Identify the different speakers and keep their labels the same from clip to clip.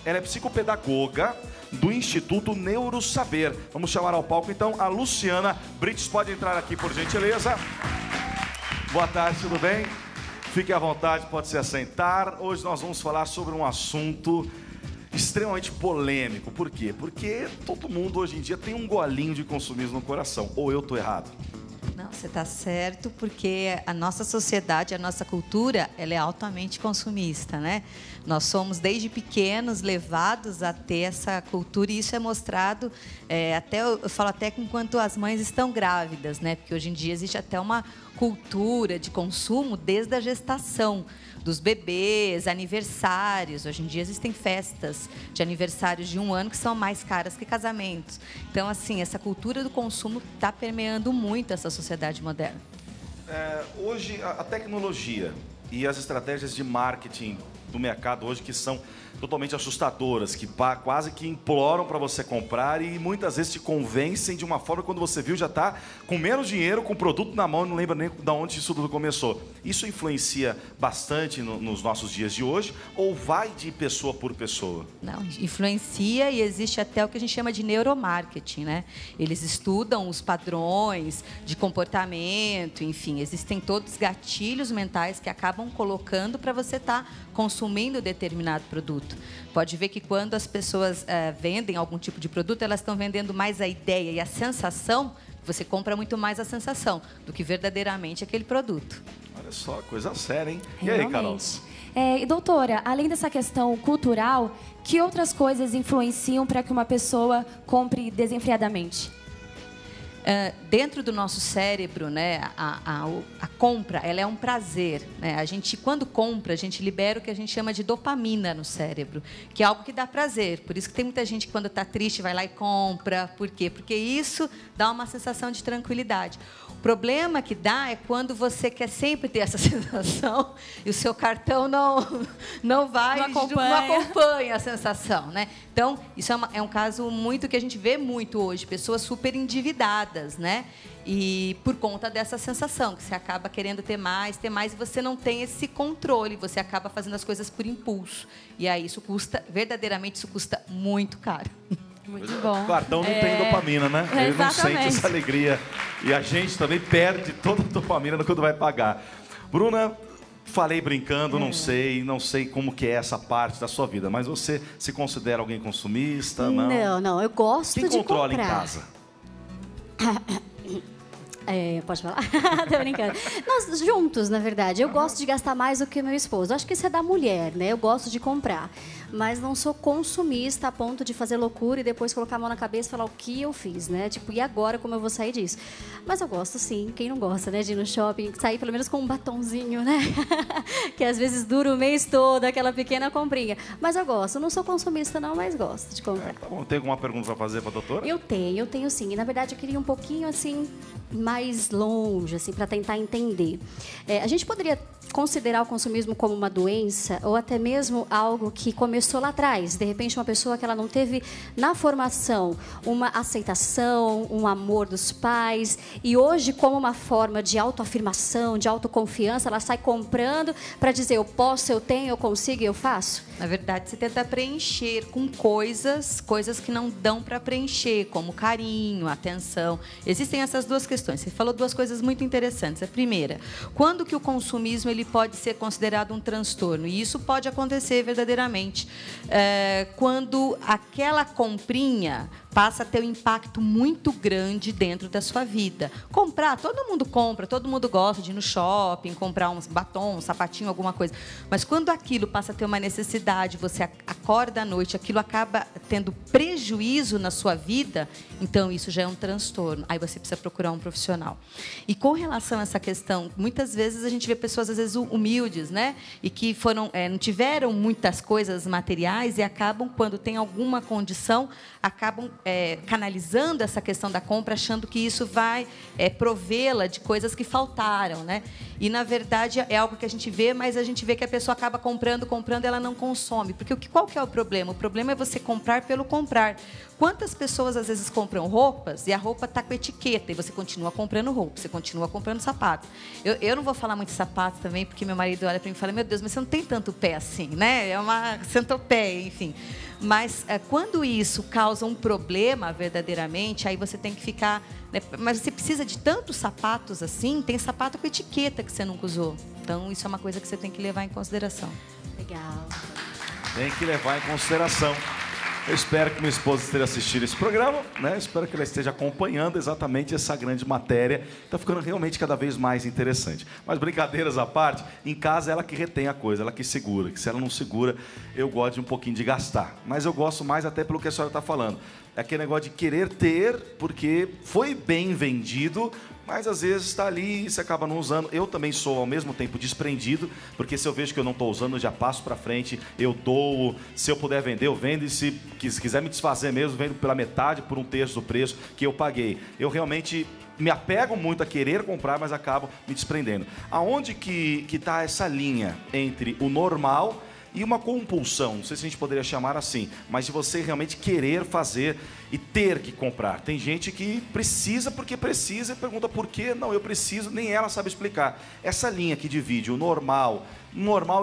Speaker 1: ela é psicopedagoga do Instituto Neurosaber. Vamos chamar ao palco, então, a Luciana Brites. Pode entrar aqui, por gentileza. Boa tarde, tudo bem? Fique à vontade, pode se assentar. Hoje nós vamos falar sobre um assunto extremamente polêmico. Por quê? Porque todo mundo hoje em dia tem um golinho de consumismo no coração. Ou eu estou errado?
Speaker 2: Não, você está certo, porque a nossa sociedade, a nossa cultura, ela é altamente consumista, né? Nós somos, desde pequenos, levados a ter essa cultura, e isso é mostrado, eu falo até que enquanto as mães estão grávidas, né? Porque hoje em dia existe até uma cultura de consumo desde a gestação, dos bebês, aniversários. Hoje em dia existem festas de aniversários de 1 ano que são mais caras que casamentos. Então, assim, essa cultura do consumo está permeando muito essa sociedade moderna.
Speaker 1: Hoje, a tecnologia e as estratégias de marketing do mercado hoje que são totalmente assustadoras, que quase que imploram para você comprar e muitas vezes te convencem de uma forma que quando você viu já está com menos dinheiro, com o produto na mão, não lembra nem de onde isso tudo começou. Isso influencia bastante nos nossos dias de hoje ou vai de pessoa por pessoa?
Speaker 2: Não, influencia, e existe até o que a gente chama de neuromarketing, né? Eles estudam os padrões de comportamento, enfim, existem todos os gatilhos mentais que acabam colocando para você estar consumindo determinado produto. Pode ver que quando as pessoas vendem algum tipo de produto, elas estão vendendo mais a ideia e a sensação. Você compra muito mais a sensação do que verdadeiramente aquele produto.
Speaker 1: Olha só, coisa séria, hein? E aí, Carol?
Speaker 3: Doutora, além dessa questão cultural, que outras coisas influenciam para que uma pessoa compre desenfreadamente?
Speaker 2: Dentro do nosso cérebro, né, a compra, ela é um prazer, né? A gente, quando compra, a gente libera o que a gente chama de dopamina no cérebro, que é algo que dá prazer. Por isso que tem muita gente que, quando está triste, vai lá e compra. Por quê? Porque isso dá uma sensação de tranquilidade. O problema que dá é quando você quer sempre ter essa sensação e o seu cartão não acompanha a sensação, né? Então, isso é um caso muito que a gente vê muito hoje, pessoas super endividadas, né? E por conta dessa sensação, que você acaba querendo ter mais, e você não tem esse controle, você acaba fazendo as coisas por impulso. E aí verdadeiramente isso custa muito caro.
Speaker 3: Muito bom.
Speaker 1: O cartão não tem dopamina, né? Ele não sente essa alegria. E a gente também perde toda a dopamina quando vai pagar. Bruna, falei brincando, não sei como que é essa parte da sua vida, mas você se considera alguém consumista?
Speaker 4: Não, eu gosto de comprar.
Speaker 1: Quem controla em casa?
Speaker 4: Pode falar? Tô brincando. Nós juntos, na verdade. Eu gosto de gastar mais do que meu esposo. Acho que isso é da mulher, né? Eu gosto de comprar. Mas não sou consumista a ponto de fazer loucura e depois colocar a mão na cabeça e falar o que eu fiz, né? Tipo, e agora como eu vou sair disso? Mas eu gosto sim. Quem não gosta, né? De ir no shopping, sair pelo menos com um batonzinho, né? Que às vezes dura o mês todo, aquela pequena comprinha. Mas eu gosto. Não sou consumista não, mas gosto de comprar.
Speaker 1: Tá bom. Tem alguma pergunta para fazer para a doutora?
Speaker 4: Eu tenho sim. E, na verdade, eu queria um pouquinho, assim, mais longe, assim, para tentar entender. A gente poderia considerar o consumismo como uma doença ou até mesmo algo que começou lá atrás. De repente, uma pessoa que ela não teve na formação uma aceitação, um amor dos pais e hoje, como uma forma de autoafirmação, de autoconfiança, ela sai comprando para dizer eu posso, eu tenho, eu consigo e eu faço?
Speaker 2: Na verdade, você tenta preencher com coisas que não dão para preencher, como carinho, atenção. Existem essas duas questões. Você falou duas coisas muito interessantes. A primeira, quando que o consumismo ele pode ser considerado um transtorno? E isso pode acontecer verdadeiramente quando aquela comprinha passa a ter um impacto muito grande dentro da sua vida. Comprar, todo mundo compra, todo mundo gosta de ir no shopping, comprar um batom, um sapatinho, alguma coisa. Mas quando aquilo passa a ter uma necessidade, você acorda à noite, aquilo acaba tendo prejuízo na sua vida, então isso já é um transtorno. Aí você precisa procurar um profissional. E com relação a essa questão, muitas vezes a gente vê pessoas, às vezes, humildes, né? E que não tiveram muitas coisas materiais e acabam, quando tem alguma condição, acabam canalizando essa questão da compra, achando que isso vai provê-la de coisas que faltaram, né? E, na verdade, é algo que a gente vê, mas a gente vê que a pessoa acaba comprando, e ela não consome. Porque qual que é o problema? O problema é você comprar pelo comprar. Quantas pessoas, às vezes, compram roupas e a roupa está com etiqueta e você continua comprando roupa, você continua comprando sapatos. Eu não vou falar muito de sapatos também, porque meu marido olha para mim e fala, meu Deus, mas você não tem tanto pé assim, né? É uma centopeia, enfim. Mas quando isso causa um problema verdadeiramente, aí você tem que ficar... Né? Mas você precisa de tantos sapatos assim? Tem sapato com etiqueta que você nunca usou. Então, isso é uma coisa que você tem que levar em consideração.
Speaker 4: Legal.
Speaker 1: Tem que levar em consideração. Eu espero que minha esposa esteja assistindo esse programa, né? Espero que ela esteja acompanhando exatamente essa grande matéria. Está ficando realmente cada vez mais interessante. Mas brincadeiras à parte, em casa ela que retém a coisa, ela que segura. Que se ela não segura, eu gosto de um pouquinho de gastar. Mas eu gosto mais até pelo que a senhora está falando. É aquele negócio de querer ter, porque foi bem vendido, mas às vezes está ali e você acaba não usando. Eu também sou, ao mesmo tempo, desprendido, porque se eu vejo que eu não estou usando, eu já passo para frente, eu dou. Se eu puder vender, eu vendo. E se quiser me desfazer mesmo, vendo pela metade, por um terço do preço que eu paguei. Eu realmente me apego muito a querer comprar, mas acabo me desprendendo. Aonde que está essa linha entre o normal e uma compulsão? Não sei se a gente poderia chamar assim, mas de você realmente querer fazer e ter que comprar. Tem gente que precisa porque precisa e pergunta por quê. Não, eu preciso, nem ela sabe explicar. Essa linha que divide o normal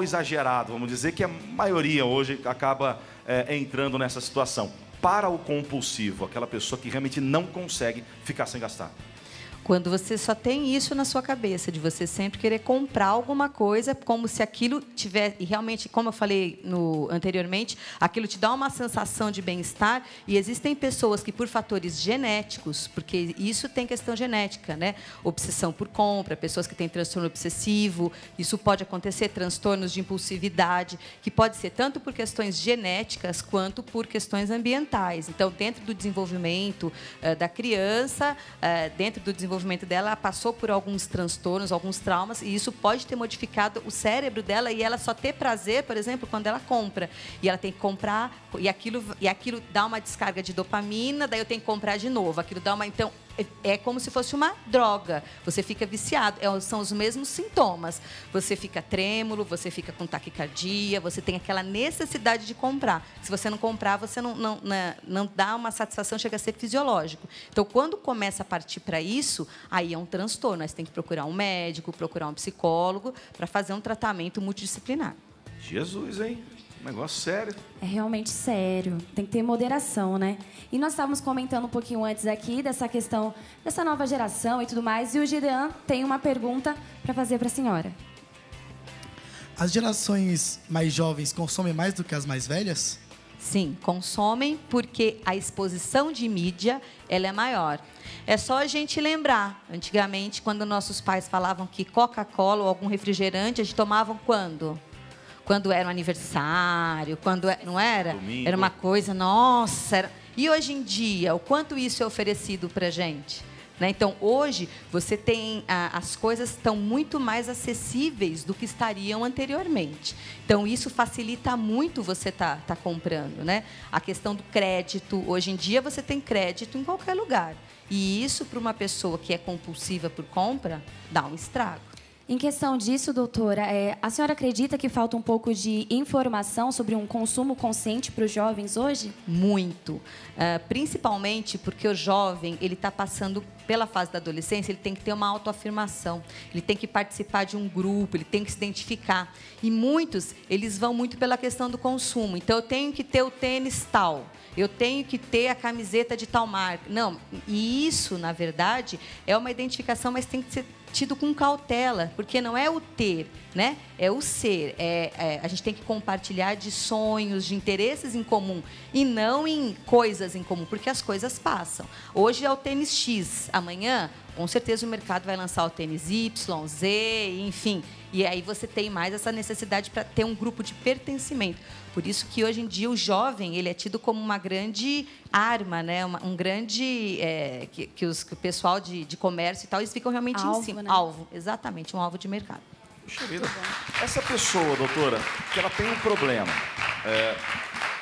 Speaker 1: exagerado, vamos dizer que a maioria hoje acaba entrando nessa situação. Para o compulsivo, aquela pessoa que realmente não consegue ficar sem gastar.
Speaker 2: Quando você só tem isso na sua cabeça, de você sempre querer comprar alguma coisa, como se aquilo tiver... E realmente, como eu falei anteriormente, aquilo te dá uma sensação de bem-estar. E existem pessoas que, por fatores genéticos, porque isso tem questão genética, né? Obsessão por compra, pessoas que têm transtorno obsessivo, isso pode acontecer, transtornos de impulsividade, que pode ser tanto por questões genéticas quanto por questões ambientais. Então, dentro do desenvolvimento da criança, dentro do desenvolvimento dela, ela passou por alguns transtornos, alguns traumas, e isso pode ter modificado o cérebro dela e ela só ter prazer, por exemplo, quando ela compra. E ela tem que comprar, e aquilo dá uma descarga de dopamina, daí eu tenho que comprar de novo. Aquilo dá uma... Então, é como se fosse uma droga. Você fica viciado. São os mesmos sintomas. Você fica trêmulo, você fica com taquicardia, você tem aquela necessidade de comprar. Se você não comprar, você não dá uma satisfação, chega a ser fisiológico. Então, quando começa a partir para isso, aí é um transtorno. Aí você tem que procurar um médico, procurar um psicólogo para fazer um tratamento multidisciplinar.
Speaker 1: Jesus, hein? Negócio sério.
Speaker 3: É realmente sério. Tem que ter moderação, né? E nós estávamos comentando um pouquinho antes aqui dessa questão dessa nova geração e tudo mais. E o Gideon tem uma pergunta para fazer para a senhora.
Speaker 5: As gerações mais jovens consomem mais do que as mais velhas?
Speaker 2: Sim, consomem porque a exposição de mídia ela é maior. É só a gente lembrar. Antigamente, quando nossos pais falavam que Coca-Cola ou algum refrigerante, a gente tomava quando? Quando era um aniversário, não era?
Speaker 1: Domingo.
Speaker 2: Era uma coisa, nossa. E hoje em dia, o quanto isso é oferecido para a gente? Né? Então, hoje, você tem... as coisas estão muito mais acessíveis do que estariam anteriormente. Então, isso facilita muito você tá comprando. Né? A questão do crédito. Hoje em dia, você tem crédito em qualquer lugar. E isso, para uma pessoa que é compulsiva por compra, dá um estrago.
Speaker 3: Em questão disso, doutora, a senhora acredita que falta um pouco de informação sobre um consumo consciente para os jovens hoje?
Speaker 2: Muito. Principalmente porque o jovem ele está passando pela fase da adolescência, ele tem que ter uma autoafirmação, ele tem que participar de um grupo, ele tem que se identificar. E muitos, eles vão muito pela questão do consumo. Então, eu tenho que ter o tênis tal, eu tenho que ter a camiseta de tal marca. Não, e isso, na verdade, é uma identificação, mas tem que ser tido com cautela, porque não é o ter, né? É o ser. A gente tem que compartilhar de sonhos, de interesses em comum e não em coisas em comum, porque as coisas passam. Hoje é o tênis X, amanhã, com certeza o mercado vai lançar o tênis Y, Z, enfim. E aí você tem mais essa necessidade para ter um grupo de pertencimento. Por isso que hoje em dia o jovem ele é tido como uma grande arma, né? Um grande que o pessoal de comércio e tal, eles ficam realmente
Speaker 3: alvo,
Speaker 2: em cima.
Speaker 3: Né?
Speaker 2: Alvo, exatamente, um alvo de mercado.
Speaker 1: Puxa vida. Essa pessoa, doutora, que ela tem um problema,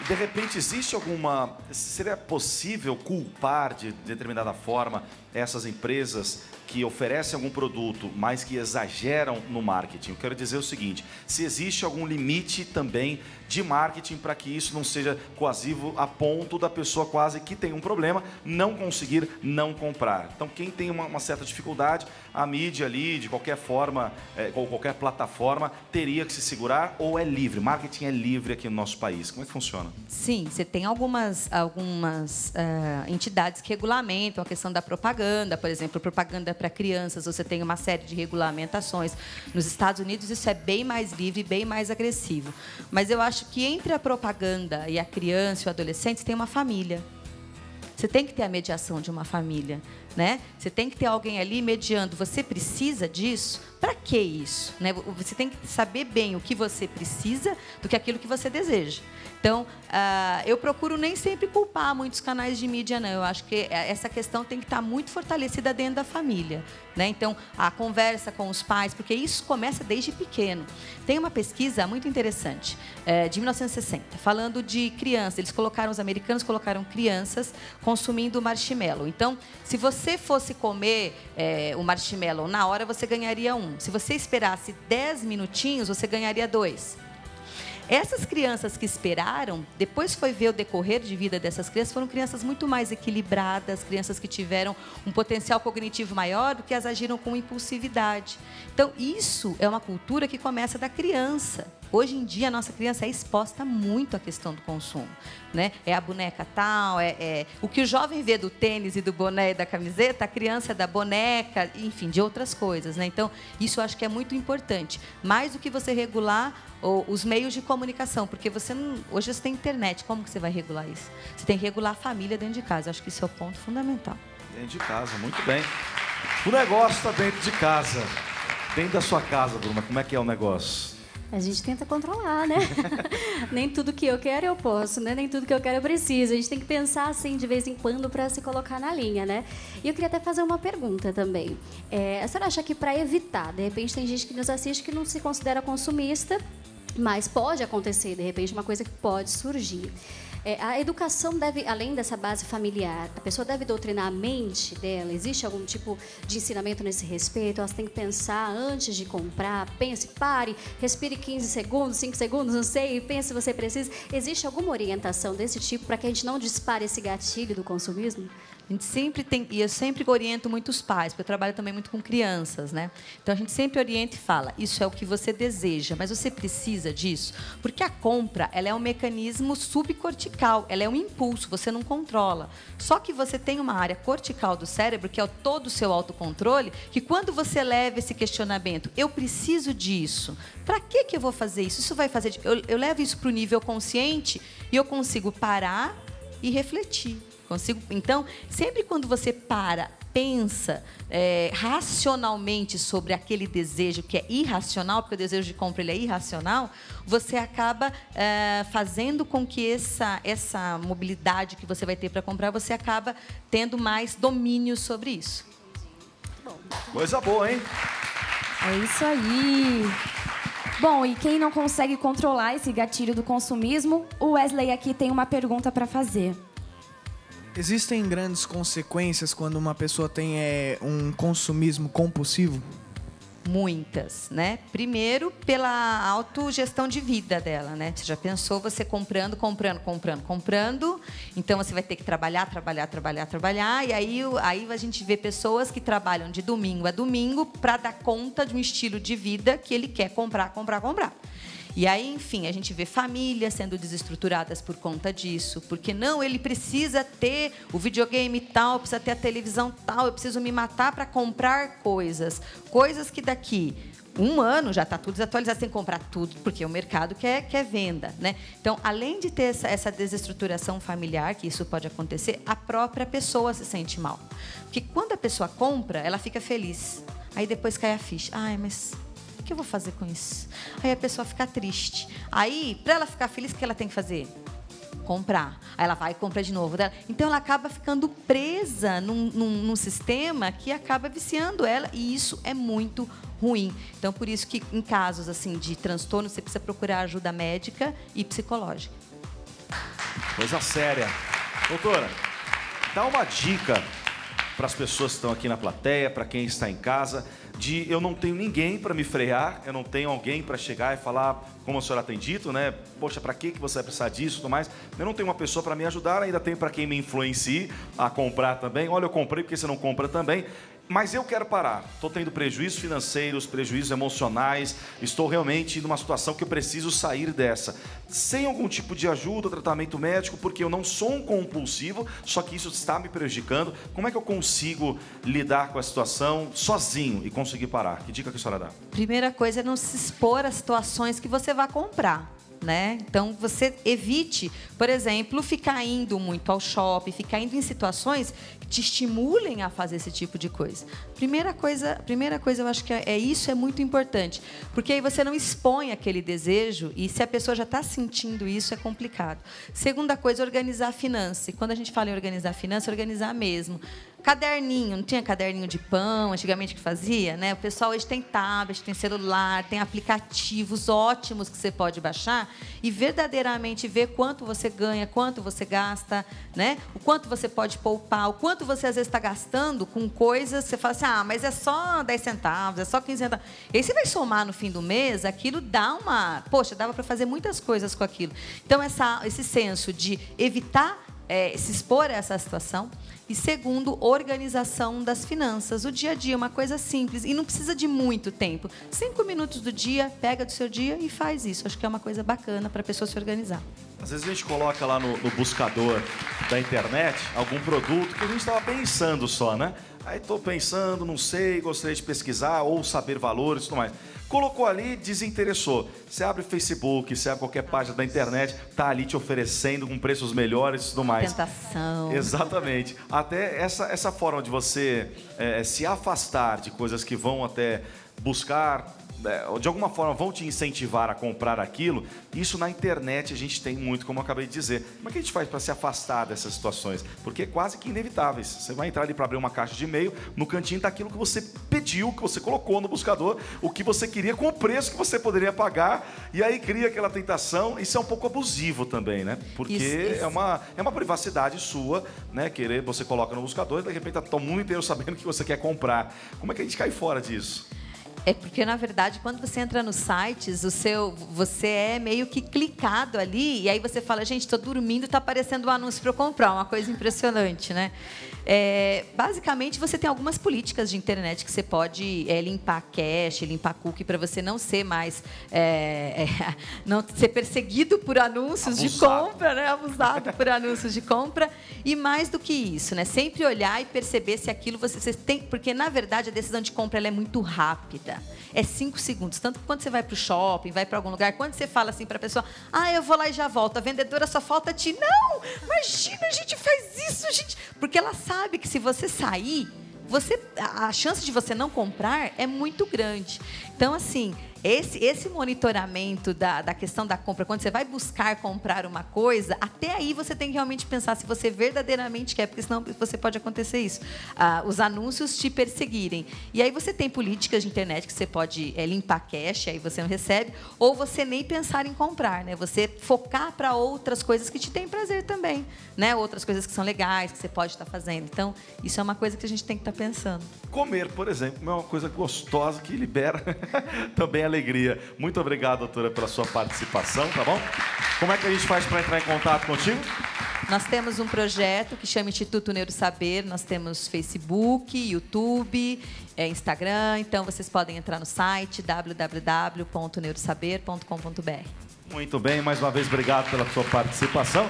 Speaker 1: de repente existe alguma... Seria possível culpar de determinada forma essas empresas que oferecem algum produto, mas que exageram no marketing? Eu quero dizer o seguinte, se existe algum limite também de marketing para que isso não seja coasivo a ponto da pessoa quase que tem um problema não conseguir não comprar. Então, quem tem uma certa dificuldade, a mídia ali, de qualquer forma, ou qualquer plataforma, teria que se segurar ou é livre? Marketing é livre aqui no nosso país. Como é que funciona?
Speaker 2: Sim, você tem algumas entidades que regulamentam a questão da propaganda. Por exemplo, propaganda para crianças, você tem uma série de regulamentações. Nos Estados Unidos, isso é bem mais livre, bem mais agressivo. Mas eu acho que entre a propaganda e a criança e o adolescente, você tem uma família. Você tem que ter a mediação de uma família, né? Você tem que ter alguém ali mediando. Você precisa disso? Para que isso? Né? Você tem que saber bem o que você precisa do que aquilo que você deseja. Então, eu procuro nem sempre culpar muitos canais de mídia, não. Eu acho que essa questão tem que estar muito fortalecida dentro da família, né? Então, a conversa com os pais, porque isso começa desde pequeno. Tem uma pesquisa muito interessante, de 1960, falando de crianças. Os americanos colocaram crianças consumindo marshmallow. Então, se você fosse comer o marshmallow na hora, você ganharia 1. Se você esperasse 10 minutinhos, você ganharia 2. Essas crianças que esperaram, depois foi ver o decorrer de vida dessas crianças, foram crianças muito mais equilibradas, crianças que tiveram um potencial cognitivo maior do que as agiram com impulsividade. Então, isso é uma cultura que começa da criança. Hoje em dia, a nossa criança é exposta muito à questão do consumo, né? É a boneca tal, o que o jovem vê do tênis e do boné e da camiseta, a criança é da boneca, enfim, de outras coisas, né? Então, isso eu acho que é muito importante. Mais do que você regular os meios de comunicação, porque hoje você tem internet, como que você vai regular isso? Você tem que regular a família dentro de casa. Eu acho que esse é o ponto fundamental.
Speaker 1: Dentro de casa, muito bem. O negócio está dentro de casa. Dentro da sua casa, Bruna, como é que é o negócio?
Speaker 4: A gente tenta controlar, né? Nem tudo que eu quero eu posso, né? Nem tudo que eu quero eu preciso. A gente tem que pensar assim de vez em quando para se colocar na linha, né? E eu queria até fazer uma pergunta também. A senhora acha que para evitar, de repente tem gente que nos assiste que não se considera consumista, mas pode acontecer, de repente, uma coisa que pode surgir. A educação deve, além dessa base familiar, a pessoa deve doutrinar a mente dela? Existe algum tipo de ensinamento nesse respeito? Elas têm que pensar antes de comprar? Pense, pare, respire 15 segundos, 5 segundos, não sei, pense se você precisa. Existe alguma orientação desse tipo para que a gente não dispare esse gatilho do consumismo?
Speaker 2: A gente sempre tem, e eu sempre oriento muito os pais, porque eu trabalho também muito com crianças, né? Então a gente sempre orienta e fala: isso é o que você deseja, mas você precisa disso, porque a compra, ela é um mecanismo subcortical, ela é um impulso, você não controla. Só que você tem uma área cortical do cérebro, que é todo o seu autocontrole, que quando você leva esse questionamento, eu preciso disso, para que eu vou fazer isso? Isso vai fazer, eu levo isso para o nível consciente e eu consigo parar e refletir. Então, sempre quando você pensa racionalmente sobre aquele desejo que é irracional, porque o desejo de compra ele é irracional, você acaba fazendo com que essa mobilidade que você vai ter para comprar, você acaba tendo mais domínio sobre isso.
Speaker 1: Coisa boa, hein?
Speaker 3: É isso aí. Bom, e quem não consegue controlar esse gatilho do consumismo, o Wesley aqui tem uma pergunta para fazer.
Speaker 6: Existem grandes consequências quando uma pessoa tem um consumismo compulsivo?
Speaker 2: Muitas, né? Primeiro, pela autogestão de vida dela, né? Você já pensou você comprando, então você vai ter que trabalhar, e aí a gente vê pessoas que trabalham de domingo a domingo para dar conta de um estilo de vida que ele quer comprar. E aí, enfim, a gente vê famílias sendo desestruturadas por conta disso. Porque não, ele precisa ter o videogame tal, precisa ter a televisão tal, eu preciso me matar para comprar coisas. Coisas que daqui 1 ano já está tudo desatualizado, você tem que comprar tudo, porque o mercado quer venda, né? Então, além de ter essa desestruturação familiar, que isso pode acontecer, a própria pessoa se sente mal. Porque quando a pessoa compra, ela fica feliz. Aí depois cai a ficha. Ai, mas o que eu vou fazer com isso? Aí a pessoa fica triste. Aí, para ela ficar feliz, o que ela tem que fazer? Comprar. Aí ela vai e compra de novo. Então, ela acaba ficando presa num sistema que acaba viciando ela. E isso é muito ruim. Então, por isso que, em casos assim de transtorno, você precisa procurar ajuda médica e psicológica.
Speaker 1: Coisa séria. Doutora, dá uma dica para as pessoas que estão aqui na plateia, para quem está em casa, de eu não tenho ninguém para me frear, eu não tenho alguém para chegar e falar, como a senhora tem dito, né? Poxa, para que você vai precisar disso e tudo mais? Eu não tenho uma pessoa para me ajudar, ainda tenho para quem me influencie a comprar também. Olha, eu comprei, porque você não compra também. Mas eu quero parar. Estou tendo prejuízos financeiros, prejuízos emocionais. Estou realmente numa situação que eu preciso sair dessa. Sem algum tipo de ajuda, tratamento médico, porque eu não sou um compulsivo, só que isso está me prejudicando. Como é que eu consigo lidar com a situação sozinho e conseguir parar? Que dica que a senhora dá?
Speaker 2: Primeira coisa é não se expor a situações que você vai comprar. Né? Então, você evite, por exemplo, ficar indo muito ao shopping, ficar indo em situações que te estimulem a fazer esse tipo de coisa. Primeira coisa eu acho que isso é muito importante, porque aí você não expõe aquele desejo e se a pessoa já está sentindo isso, é complicado. Segunda coisa, organizar a finança. E quando a gente fala em organizar a finança, organizar mesmo. Caderninho, não tinha caderninho de pão, antigamente que fazia, né? O pessoal hoje tem tablet, tem celular, tem aplicativos ótimos que você pode baixar e verdadeiramente ver quanto você ganha, quanto você gasta, né? O quanto você pode poupar, o quanto você às vezes está gastando com coisas, você fala assim, mas é só 10 centavos, é só 15 centavos. E aí você vai somar no fim do mês, aquilo dá uma... Poxa, dava para fazer muitas coisas com aquilo. Então, esse senso de evitar se expor a essa situação. E segundo, organização das finanças. O dia a dia, uma coisa simples. E não precisa de muito tempo. 5 minutos do dia, pega do seu dia e faz isso. Acho que é uma coisa bacana para a pessoa se organizar.
Speaker 1: Às vezes a gente coloca lá no buscador da internet algum produto que a gente estava pensando só, né? Aí estou pensando, não sei, gostaria de pesquisar ou saber valores e tudo mais. Colocou ali, desinteressou. Você abre Facebook, você abre qualquer página da internet, tá ali te oferecendo com preços melhores e tudo mais.
Speaker 2: Tentação.
Speaker 1: Exatamente. Até essa forma de você se afastar de coisas que vão até buscar... de alguma forma vão te incentivar a comprar aquilo, isso na internet a gente tem muito, como eu acabei de dizer. Como é que a gente faz para se afastar dessas situações? Porque é quase que inevitáveis. Você vai entrar ali para abrir uma caixa de e-mail, no cantinho está aquilo que você pediu, que você colocou no buscador, o que você queria com o preço que você poderia pagar, e aí cria aquela tentação. Isso é um pouco abusivo também, né? Porque isso. É uma privacidade sua, né? Você coloca no buscador e de repente está todo mundo inteiro sabendo que você quer comprar. Como é que a gente cai fora disso?
Speaker 2: É porque, na verdade, quando você entra nos sites, você é meio que clicado ali, e aí você fala, gente, estou dormindo, está aparecendo um anúncio para eu comprar, uma coisa impressionante, né? Basicamente, você tem algumas políticas de internet que você pode limpar cache, limpar cookie, para você não ser mais... não ser perseguido por anúncios de compra, né? Abusado por anúncios de compra. E mais do que isso, né? Sempre olhar e perceber se aquilo você tem... Porque, na verdade, a decisão de compra ela é muito rápida. É 5 segundos. Tanto que quando você vai para o shopping, vai para algum lugar, quando você fala assim para a pessoa, eu vou lá e já volto, a vendedora só falta te... Não! Imagina, a gente faz isso, gente... Porque ela sabe que se você sair, a chance de você não comprar é muito grande. Então, assim, esse monitoramento da questão da compra, quando você vai buscar comprar uma coisa, até aí você tem que realmente pensar se você verdadeiramente quer, porque senão você pode acontecer isso. Os anúncios te perseguirem. E aí você tem políticas de internet que você pode limpar cache, aí você não recebe, ou você nem pensar em comprar, né? Você focar para outras coisas que te têm prazer também, né? Outras coisas que são legais, que você pode estar fazendo. Então, isso é uma coisa que a gente tem que estar pensando.
Speaker 1: Comer, por exemplo, é uma coisa gostosa que libera também alegria. Muito obrigado, doutora, pela sua participação, tá bom? Como é que a gente faz para entrar em contato contigo?
Speaker 2: Nós temos um projeto que chama Instituto Neurosaber. Nós temos Facebook, YouTube, Instagram. Então, vocês podem entrar no site www.neurosaber.com.br.
Speaker 1: Muito bem, mais uma vez, obrigado pela sua participação.